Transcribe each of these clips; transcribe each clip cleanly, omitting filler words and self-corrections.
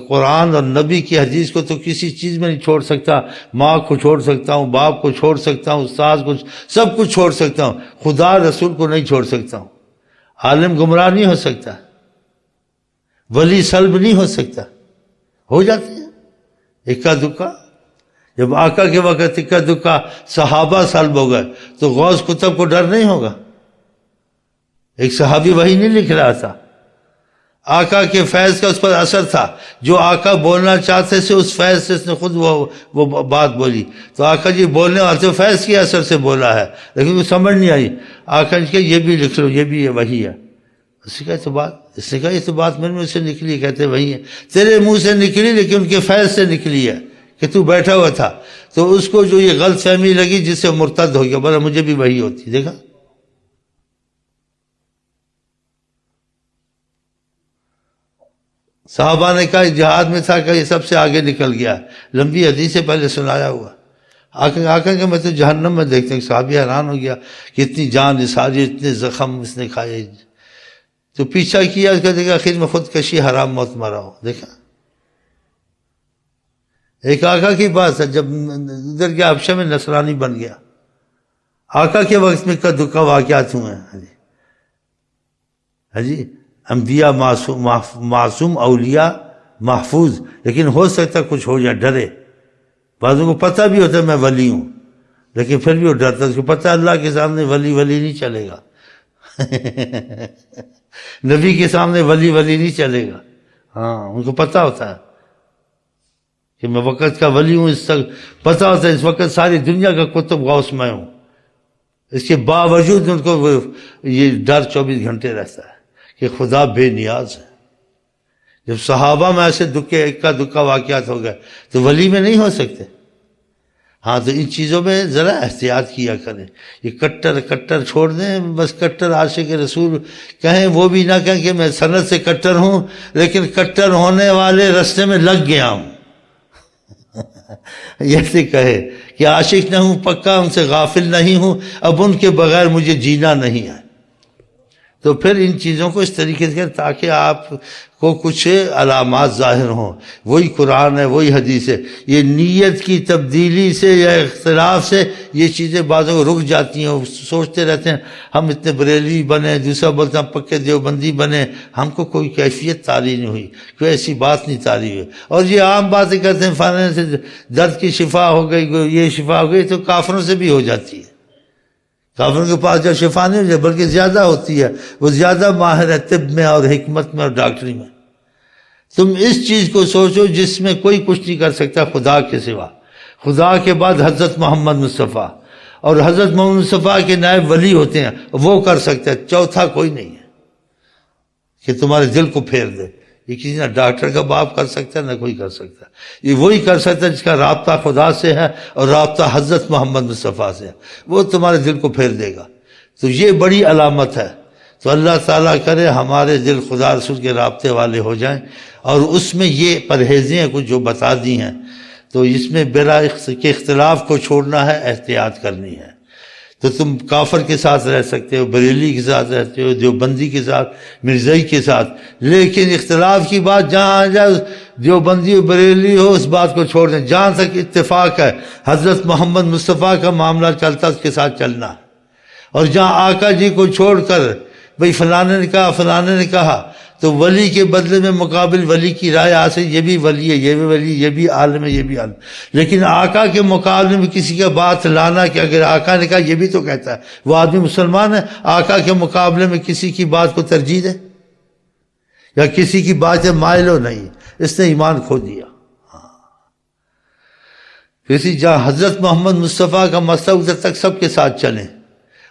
قرآن اور نبی کی حدیث کو تو کسی چیز میں نہیں چھوڑ سکتا. ماں کو چھوڑ سکتا ہوں، باپ کو چھوڑ سکتا ہوں، استاد کو، سب کچھ چھوڑ سکتا ہوں، خدا رسول کو نہیں چھوڑ سکتا ہوں. عالم گمراہ نہیں ہو سکتا، ولی سلب نہیں ہو سکتا. ہو جاتے ہیں اکا دکا. جب آقا کے وقت اکا دکا صحابہ سلب ہو گئے تو غوث کتب کو ڈر نہیں ہوگا؟ ایک صحابی وہی نہیں لکھ رہا تھا، آقا کے فیض کا اس پر اثر تھا، جو آقا بولنا چاہتے تھے اس فیض سے اس نے خود وہ بات بولی. تو آقا جی بولنے والے تو فیض کے اثر سے بولا ہے، لیکن وہ سمجھ نہیں آئی. آقا نے کہا یہ بھی لکھ لو، یہ بھی وہی ہے. اس نے کہا یہ تو بات میرے منہ سے نکلی. کہتے وہی ہے، تیرے منہ سے نکلی لیکن ان کے فیض سے نکلی ہے کہ تو بیٹھا ہوا تھا. تو اس کو جو یہ غلط فہمی لگی جس سے مرتد ہو گیا، بولا مجھے بھی وہی ہوتی. دیکھا، صحابہ نے کہا جہاد میں تھا کہ یہ سب سے آگے نکل گیا. لمبی حدیث سے پہلے سنایا ہوا. آقا کہ میں تو جہنم میں دیکھتا ہوں. صحابی حیران ہو گیا کہ اتنی جان نثاری، اتنے زخم اس نے کھائے. تو پیچھا کیا، اس کا دیکھا آخر میں خودکشی حرام موت مرا ہو. دیکھا، ایک آقا کی بات ہے، جب ادھر گیا حبشہ میں نصرانی بن گیا. آقا کے وقت میں کا دکا واقعات ہوئے ہیں. ہاں جی، انبیاء معصوم، اولیاء محفوظ، لیکن ہو سکتا کچھ ہو جائے، ڈرے. بعضوں کو پتہ بھی ہوتا ہے میں ولی ہوں، لیکن پھر بھی وہ ڈرتا. اس کو پتہ اللہ کے سامنے ولی نہیں چلے گا. نبی کے سامنے ولی نہیں چلے گا. ہاں، ان کو پتہ ہوتا ہے کہ میں وقت کا ولی ہوں. اس تک پتہ ہوتا ہے اس وقت ساری دنیا کا قطب غوث میں ہوں. اس کے باوجود ان کو یہ ڈر 24 گھنٹے رہتا ہے کہ خدا بے نیاز ہے. جب صحابہ میں ایسے اکا دکا واقعات ہو گئے تو ولی میں نہیں ہو سکتے. ہاں، تو ان چیزوں میں ذرا احتیاط کیا کریں. یہ کٹر چھوڑ دیں. بس کٹر عاشق رسول کہیں، وہ بھی نہ کہیں کہ میں سند سے کٹر ہوں لیکن کٹر ہونے والے رستے میں لگ گیا ہوں. ایسے کہے کہ عاشق نہ ہوں پکا، ان سے غافل نہیں ہوں، اب ان کے بغیر مجھے جینا نہیں ہے. تو پھر ان چیزوں کو اس طریقے سے تاکہ آپ کو کچھ علامات ظاہر ہوں. وہی قرآن ہے، وہی حدیث ہے. یہ نیت کی تبدیلی سے یا اختلاف سے یہ چیزیں بعضوں کو رک جاتی ہیں. سوچتے رہتے ہیں ہم اتنے بریلوی بنے، دوسرا بولتا ہم پکے دیوبندی بنے. ہم کو کوئی کیفیت طاری نہیں ہوئی، کوئی ایسی بات نہیں طاری ہوئی. اور یہ عام باتیں کرتے ہیں فلانے سے درد کی شفا ہو گئی، یہ شفا ہو گئی، تو کافروں سے بھی ہو جاتی ہے. کافروں کے پاس جب شفا نہیں ہو جائے بلکہ زیادہ ہوتی ہے، وہ زیادہ ماہر ہے طب میں اور حکمت میں اور ڈاکٹری میں. تم اس چیز کو سوچو جس میں کوئی کچھ نہیں کر سکتا خدا کے سوا. خدا کے بعد حضرت محمد مصطفیٰ، اور حضرت محمد مصطفیٰ کے نائب ولی ہوتے ہیں، وہ کر سکتے ہیں. چوتھا کوئی نہیں ہے کہ تمہارے دل کو پھیر دے. یہ کسی نہ ڈاکٹر کا باپ کر سکتا ہے، نہ کوئی کر سکتا. یہ وہی کر سکتا ہے جس کا رابطہ خدا سے ہے اور رابطہ حضرت محمد مصطفیٰ سے ہے. وہ تمہارے دل کو پھیر دے گا. تو یہ بڑی علامت ہے. تو اللہ تعالیٰ کرے ہمارے دل خدا رسول کے رابطے والے ہو جائیں. اور اس میں یہ پرہیزیں ہیں کچھ جو بتا دی ہیں. تو اس میں بلا کے اختلاف کو چھوڑنا ہے، احتیاط کرنی ہے. تو تم کافر کے ساتھ رہ سکتے ہو، بریلی کے ساتھ رہتے ہو، دیوبندی کے ساتھ، مرزائی کے ساتھ، لیکن اختلاف کی بات جہاں آ جائے، دیوبندی ہو بریلی ہو، اس بات کو چھوڑ دیں. جہاں تک اتفاق ہے حضرت محمد مصطفیٰ کا معاملہ چلتا اس کے ساتھ چلنا. اور جہاں آقا جی کو چھوڑ کر بھئی فلانے نے کہا فلانے نے کہا، تو ولی کے بدلے میں مقابل ولی کی رائے حاصل، یہ بھی ولی ہے، یہ بھی ولی، یہ بھی عالم ہے، یہ بھی عالم. لیکن آقا کے مقابلے میں کسی کا بات لانا کہ اگر آقا نے کہا یہ بھی تو کہتا ہے، وہ آدمی مسلمان ہے. آقا کے مقابلے میں کسی کی بات کو ترجیح دے یا کسی کی بات سے مائل ہو، نہیں، اس نے ایمان کھو دیا. کسی جہاں حضرت محمد مصطفیٰ کا مسئلہ ادھر تک سب کے ساتھ چلیں،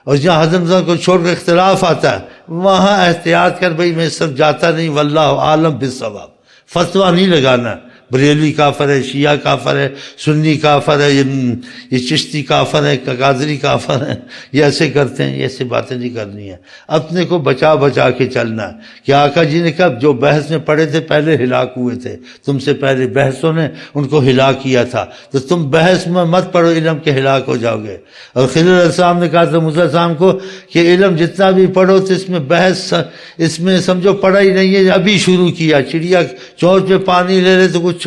اور جہاں حضرت مصطفیٰ کو چھوڑ کر اختلاف آتا ہے وہاں احتیاط کر. بھئی میں سب جاتا نہیں، واللہ عالم بالصواب. فتویٰ نہیں لگانا، بریلوی کافر ہے، شیعہ کافر ہے، سنی کافر ہے، یہ چشتی کافر ہے، قادری کافر ہے، یہ ایسے کرتے ہیں. یہ ایسی باتیں نہیں کرنی ہیں. اپنے کو بچا بچا کے چلنا ہے. کہ آقا جی نے کہا جو بحث میں پڑے تھے پہلے ہلاک ہوئے تھے، تم سے پہلے بحثوں نے ان کو ہلاک کیا تھا، تو تم بحث میں مت پڑھو علم کے ہلاک ہو جاؤ گے. اور خضر علیہ السلام نے کہا تھا موسیٰ علیہ السلام کو کہ علم جتنا بھی پڑھو تو اس میں بحث، اس میں سمجھو پڑھا ہی نہیں ہے، ابھی شروع کیا. چڑیا چونچ پہ پانی لے رہے تو کچھ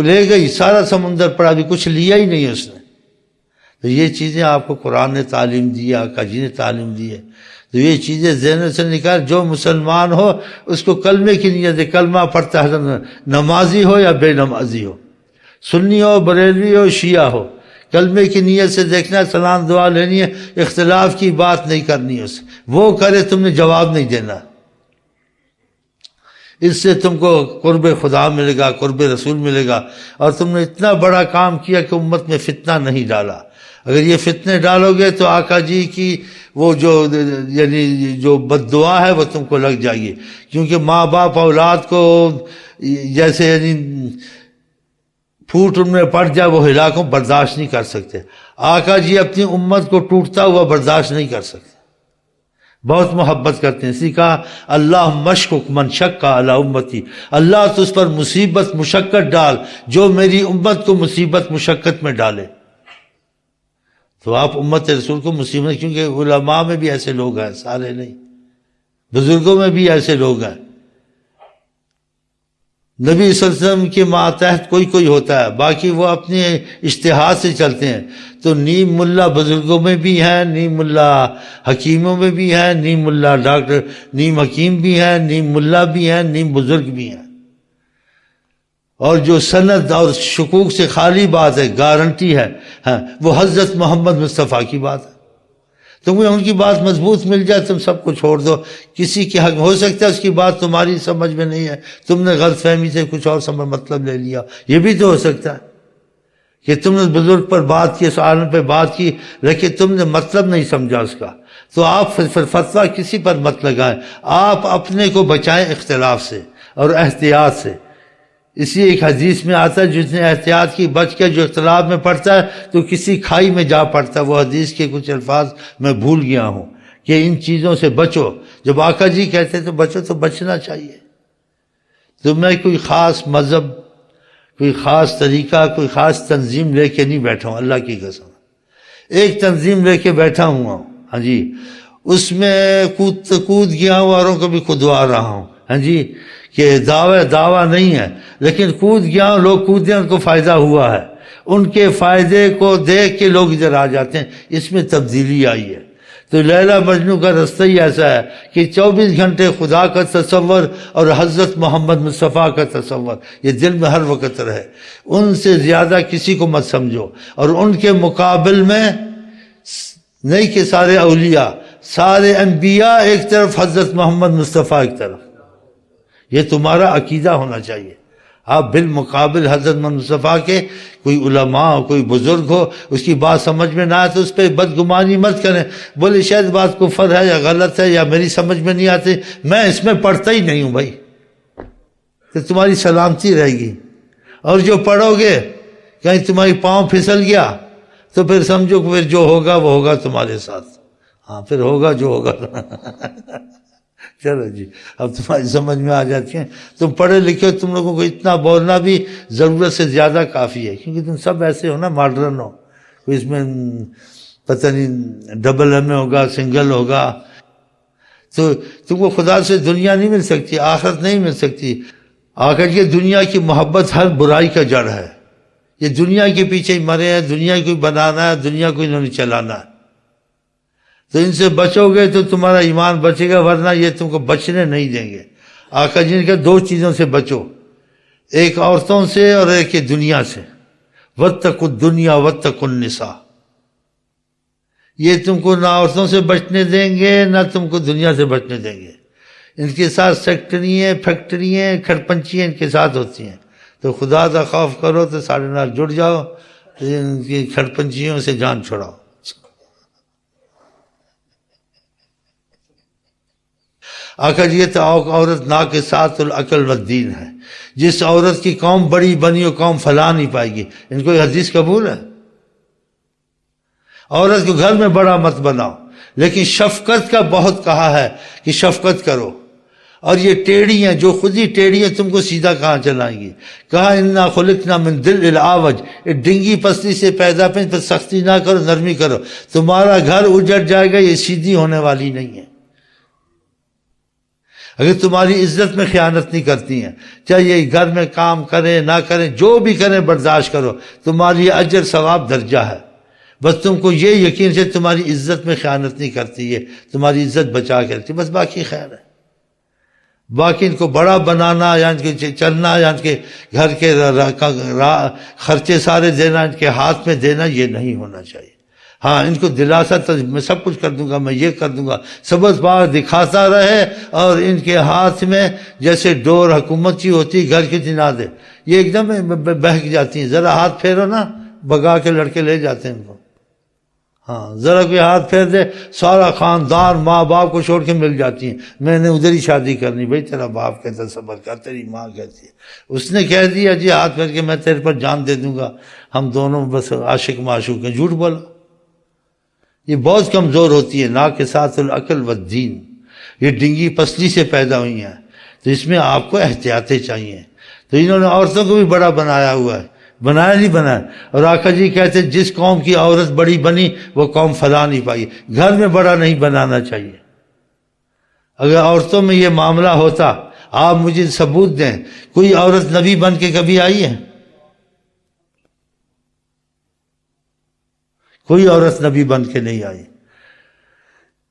لے گئی، سارا سمندر پڑا، ابھی کچھ لیا ہی نہیں اس نے. تو یہ چیزیں آپ کو قرآن نے تعلیم دی ہے، آقا جی نے تعلیم دی ہے. تو یہ چیزیں ذہن سے نکال. جو مسلمان ہو اس کو کلمے کی نیت ہے، کلمہ پڑھتا ہے، نمازی ہو یا بے نمازی ہو، سنی ہو، بریلوی ہو، شیعہ ہو، کلمے کی نیت سے دیکھنا ہے، سلام دعا لینی ہے، اختلاف کی بات نہیں کرنی ہے. اس وہ کرے تم نے جواب نہیں دینا. اس سے تم کو قرب خدا ملے گا، قرب رسول ملے گا. اور تم نے اتنا بڑا کام کیا کہ امت میں فتنہ نہیں ڈالا. اگر یہ فتنے ڈالو گے تو آقا جی کی وہ جو یعنی جو بد دعا ہے وہ تم کو لگ جائے گی. کیونکہ ماں باپ اولاد کو جیسے یعنی پھوٹ ان میں پڑ جائے وہ ہلاکوں برداشت نہیں کر سکتے. آقا جی اپنی امت کو ٹوٹتا ہوا برداشت نہیں کر سکتے، بہت محبت کرتے ہیں. اسی کہا اللہ مشکک من شک علی امتی، اللہ تو اس پر مصیبت مشقت ڈال جو میری امت کو مصیبت مشقت میں ڈالے. تو آپ امت رسول کو مصیبت، کیونکہ علماء میں بھی ایسے لوگ ہیں، سارے نہیں، بزرگوں میں بھی ایسے لوگ ہیں. نبی صلی اللہ علیہ وسلم کے ماتحت کوئی ہوتا ہے، باقی وہ اپنے اجتہاد سے چلتے ہیں. تو نیم ملا بزرگوں میں بھی ہیں، نیم ملا حکیموں میں بھی ہیں، نیم ملا ڈاکٹر، نیم حکیم بھی ہیں، نیم ملا بھی ہیں، نیم بزرگ بھی ہیں. اور جو سند اور شکوک سے خالی بات ہے، گارنٹی ہے، وہ حضرت محمد مصطفیٰ کی بات ہے. تمہیں ان کی بات مضبوط مل جائے تم سب کو چھوڑ دو. کسی کے حق ہو سکتا ہے اس کی بات تمہاری سمجھ میں نہیں ہے، تم نے غلط فہمی سے کچھ اور سمجھ مطلب لے لیا. یہ بھی تو ہو سکتا ہے کہ تم نے بزرگ پر بات کی، سوال پہ بات کی، لیکن تم نے مطلب نہیں سمجھا اس کا. تو آپ فتویٰ کسی پر مت لگائیں، آپ اپنے کو بچائیں اختلاف سے اور احتیاط سے. اسی ایک حدیث میں آتا ہے جس نے احتیاط کی بچ کے جو اختلاف میں پڑتا ہے تو کسی کھائی میں جا پڑتا ہے. وہ حدیث کے کچھ الفاظ میں بھول گیا ہوں کہ ان چیزوں سے بچو. جب آقا جی کہتے تو بچو تو بچنا چاہیے. تو میں کوئی خاص مذہب، کوئی خاص طریقہ، کوئی خاص تنظیم لے کے نہیں بیٹھا ہوں، اللہ کی قسم. ایک تنظیم لے کے بیٹھا ہوا ہوں، ہاں جی، اس میں کود گیا ہوں، اوروں کو بھی کودوا رہا ہوں، ہاں جی، کہ دعویٰ نہیں ہے، لیکن کود گیا ہوں. لوگ کودے ان کو فائدہ ہوا ہے، ان کے فائدے کو دیکھ کے لوگ ادھر آ جاتے ہیں. اس میں تبدیلی آئی ہے. تو لیلا مجنوں کا رستہ ہی ایسا ہے کہ 24 گھنٹے خدا کا تصور اور حضرت محمد مصطفیٰ کا تصور یہ دل میں ہر وقت رہے. ان سے زیادہ کسی کو مت سمجھو. اور ان کے مقابل میں نہیں کہ سارے اولیاء، سارے انبیاء ایک طرف، حضرت محمد مصطفیٰ ایک طرف. یہ تمہارا عقیدہ ہونا چاہیے. آپ بالمقابل حضرت محمد مصطفیٰ کے کوئی علماء ہو، کوئی بزرگ ہو، اس کی بات سمجھ میں نہ آئے تو اس پہ بدگمانی مت کریں. بولے شاید بات کفر ہے یا غلط ہے یا میری سمجھ میں نہیں آتی، میں اس میں پڑھتا ہی نہیں ہوں بھائی. تو تمہاری سلامتی رہے گی. اور جو پڑھو گے کہیں تمہاری پاؤں پھسل گیا تو پھر سمجھو کہ پھر جو ہوگا وہ ہوگا تمہارے ساتھ. ہاں پھر ہوگا جو ہوگا. چلو جی، اب تمہاری سمجھ میں آ جاتی ہیں. تم پڑھے لکھے ہو، تم لوگوں کو اتنا بولنا بھی ضرورت سے زیادہ کافی ہے، کیونکہ تم سب ایسے ہو نا، ماڈرن ہو. کوئی اس میں پتہ نہیں ڈبل ایم ہوگا، سنگل ہوگا. تو تم کو خدا سے دنیا نہیں مل سکتی، آخرت نہیں مل سکتی. آخر یہ دنیا کی محبت ہر برائی کا جڑ ہے. یہ دنیا کے پیچھے ہی مرے ہیں، دنیا کو بنانا ہے، دنیا کو انہوں نے چلانا ہے. تو ان سے بچو گے تو تمہارا ایمان بچے گا، ورنہ یہ تم کو بچنے نہیں دیں گے. آقا جی نے کہا 2 چیزوں سے بچو، ایک عورتوں سے اور ایک دنیا سے. واتقوا الدنیا واتقوا النساء. یہ تم کو نہ عورتوں سے بچنے دیں گے نہ تم کو دنیا سے بچنے دیں گے. ان کے ساتھ سیکٹریاں، فیکٹریاں، کھڑپنچیاں ان کے ساتھ ہوتی ہیں. تو خدا کا خوف کرو تو سارے نال جڑ جاؤ، ان کی کھڑپنچیوں سے جان چھڑاؤ. آقا جی تو عورت ناقصات العقل والدین ہے، جس عورت کی قوم بڑی بنی وہ قوم فلاں نہیں پائے گی. ان کو یہ حدیث قبول ہے؟ عورت کو گھر میں بڑا مت بناؤ، لیکن شفقت کا بہت کہا ہے کہ شفقت کرو. اور یہ ٹیڑھی ہیں، جو خود ہی ٹیڑھی ہیں تم کو سیدھا کہاں چلائیں گی؟ کہا انا خلقنا من دل العوج، ڈنگی پسلی سے پیدا پہ سختی نہ کرو، نرمی کرو، تمہارا گھر اجڑ جائے گا. یہ سیدھی ہونے والی نہیں ہے. اگر تمہاری عزت میں خیانت نہیں کرتی ہیں، چاہے یہ گھر میں کام کریں نہ کریں، جو بھی کریں برداشت کرو، تمہاری اجر ثواب درجہ ہے. بس تم کو یہ یقین سے تمہاری عزت میں خیانت نہیں کرتی ہے، تمہاری عزت بچا کے رکھتی، بس باقی خیر ہے. باقی ان کو بڑا بنانا یا ان کے چلنا یا ان کے گھر کے خرچے سارے دینا، ان کے ہاتھ میں دینا، یہ نہیں ہونا چاہیے. ہاں ان کو دلاسا تو میں سب کچھ کر دوں گا، میں یہ کر دوں گا، سبز باغ دکھاتا رہے اور ان کے ہاتھ میں جیسے ڈور حکومت کی ہوتی گھر کی دنا دے، یہ ایک دم بہک جاتی ہیں. ذرا ہاتھ پھیرو نا، بگا کے لڑکے لے جاتے ہیں ان کو. ہاں ذرا کوئی ہاتھ پھیر دے، سارا خاندان ماں باپ کو چھوڑ کے مل جاتی ہیں. میں نے ادھر ہی شادی کرنی. بھائی تیرا باپ کہتا صبر کر، تیری ماں کہتی ہے. اس نے کہہ دیا جی ہاتھ پھیر کے میں تیرے پر جان دے دوں گا، ہم دونوں بس عاشق معشوق ہیں. جھوٹ بولا. یہ بہت کمزور ہوتی ہے، ناقصات العقل والدین، یہ ڈنگی پسلی سے پیدا ہوئی ہیں. تو اس میں آپ کو احتیاطیں چاہیے. تو انہوں نے عورتوں کو بھی بڑا بنایا ہوا ہے، بنایا نہیں بنایا. اور آقا جی کہتے ہیں جس قوم کی عورت بڑی بنی وہ قوم فلاں نہیں پائی. گھر میں بڑا نہیں بنانا چاہیے. اگر عورتوں میں یہ معاملہ ہوتا، آپ مجھے ثبوت دیں کوئی عورت نبی بن کے کبھی آئی ہے؟ کوئی عورت نبی بن کے نہیں آئی.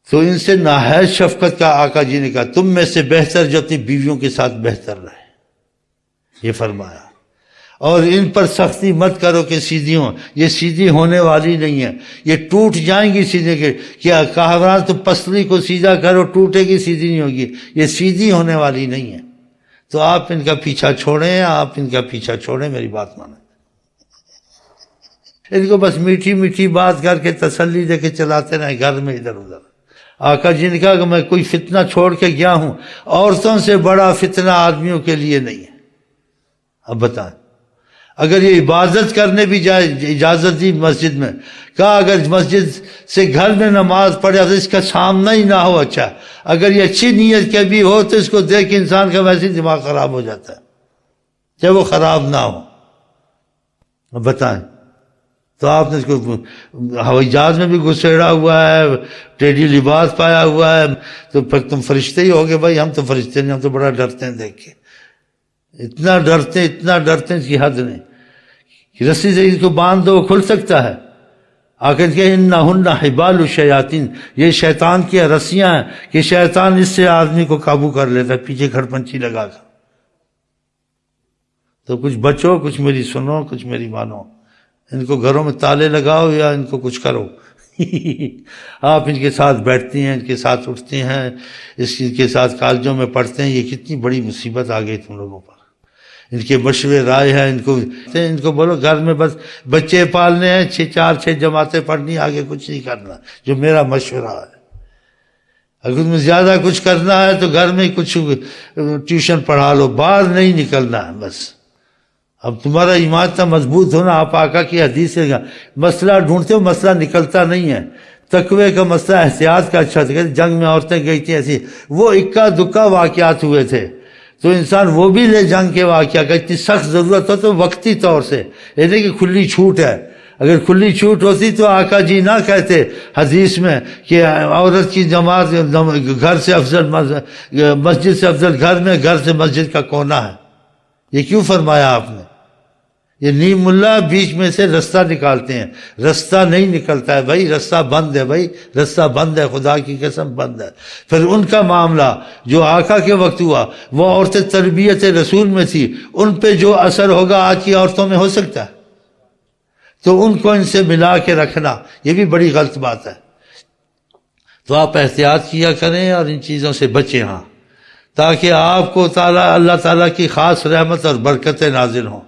تو ان سے نہایت شفقت کا آقا جی نے کہا تم میں سے بہتر جو اپنی بیویوں کے ساتھ بہتر رہے، یہ فرمایا. اور ان پر سختی مت کرو کہ سیدھی ہوں، یہ سیدھی ہونے والی نہیں ہے، یہ ٹوٹ جائیں گی سیدھے کے. کیا کہاورات تو پسلی کو سیدھا کرو، ٹوٹے گی، سیدھی نہیں ہوگی، یہ سیدھی ہونے والی نہیں ہے. تو آپ ان کا پیچھا چھوڑیں، آپ ان کا پیچھا چھوڑیں، میری بات مانیں. ان کو بس میٹھی میٹھی بات کر کے تسلی دے کے چلاتے رہیں گھر میں ادھر ادھر. آقا جی نے کہا کہ میں کوئی فتنہ چھوڑ کے گیا ہوں، عورتوں سے بڑا فتنہ آدمیوں کے لیے نہیں ہے. اب بتائیں، اگر یہ عبادت کرنے بھی جائے اجازت دی مسجد میں، کہا اگر مسجد سے گھر میں نماز پڑھے تو اس کا سامنا ہی نہ ہو. اچھا اگر یہ اچھی نیت کے بھی ہو تو اس کو دیکھ کے انسان کا ویسے ہی دماغ خراب ہو جاتا ہے، چاہے وہ خراب نہ ہو. اب بتائیں، تو آپ نے اس کو ہوائی جہاز میں بھی گھسیڑا ہوا ہے، ٹیڈی لباس پایا ہوا ہے، تو پھر تم فرشتے ہی ہوگے. بھائی ہم تو فرشتے نہیں، ہم تو بڑا ڈرتے ہیں دیکھ کے. اتنا ڈرتے ہیں اس کی حد نہیں کہ رسی سے اس کو باندھ دو کھل سکتا ہے. آخر کہ انہن حبال الشیاطین، یہ شیطان کی رسیاں ہیں کہ شیطان اس سے آدمی کو قابو کر لیتا ہے پیچھے کھڑپنچی لگا کر. تو کچھ بچو، کچھ میری سنو، کچھ میری مانو. ان کو گھروں میں تالے لگاؤ یا ان کو کچھ کرو. آپ ان کے ساتھ بیٹھتی ہیں، ان کے ساتھ اٹھتے ہیں، اس کے ساتھ کالجوں میں پڑھتے ہیں. یہ کتنی بڑی مصیبت آ گئی تم لوگوں پر. ان کے مشورے رائے ہیں، ان کو بولو گھر میں بس بچے پالنے ہیں، 4 جماعتیں پڑھنی، آگے کچھ نہیں کرنا، جو میرا مشورہ ہے. اگر تمہیں زیادہ کچھ کرنا ہے تو گھر میں کچھ ٹیوشن پڑھا لو، باہر نہیں نکلنا ہے بس. اب تمہارا ایمان اتنا مضبوط ہونا، آپ آقا کی حدیث سے مسئلہ ڈھونڈتے ہو، مسئلہ نکلتا نہیں ہے. تقوی کا مسئلہ احتیاط کا اچھا تھا. جنگ میں عورتیں گئی تھیں ایسی، وہ اکا دکا واقعات ہوئے تھے، تو انسان وہ بھی لے جنگ کے واقعہ کا. اتنی سخت ضرورت ہو تو وقتی طور سے، یعنی کہ کھلی چھوٹ ہے. اگر کھلی چھوٹ ہوتی تو آقا جی نہ کہتے حدیث میں کہ عورت کی نماز گھر سے افضل مسجد سے افضل گھر سے مسجد کا کونا ہے. یہ کیوں فرمایا آپ نے؟ یہ نیم ملا بیچ میں سے رستہ نکالتے ہیں، رستہ نہیں نکلتا ہے بھائی، رستہ بند ہے بھائی، رستہ بند ہے، خدا کی قسم بند ہے. پھر ان کا معاملہ جو آقا کے وقت ہوا، وہ عورتیں تربیت رسول میں تھی، ان پہ جو اثر ہوگا آج کی عورتوں میں ہو سکتا ہے. تو ان کو ان سے ملا کے رکھنا یہ بھی بڑی غلط بات ہے. تو آپ احتیاط کیا کریں اور ان چیزوں سے بچیں، ہاں، تاکہ آپ کو اللہ تعالیٰ کی خاص رحمت اور برکتیں نازل ہوں.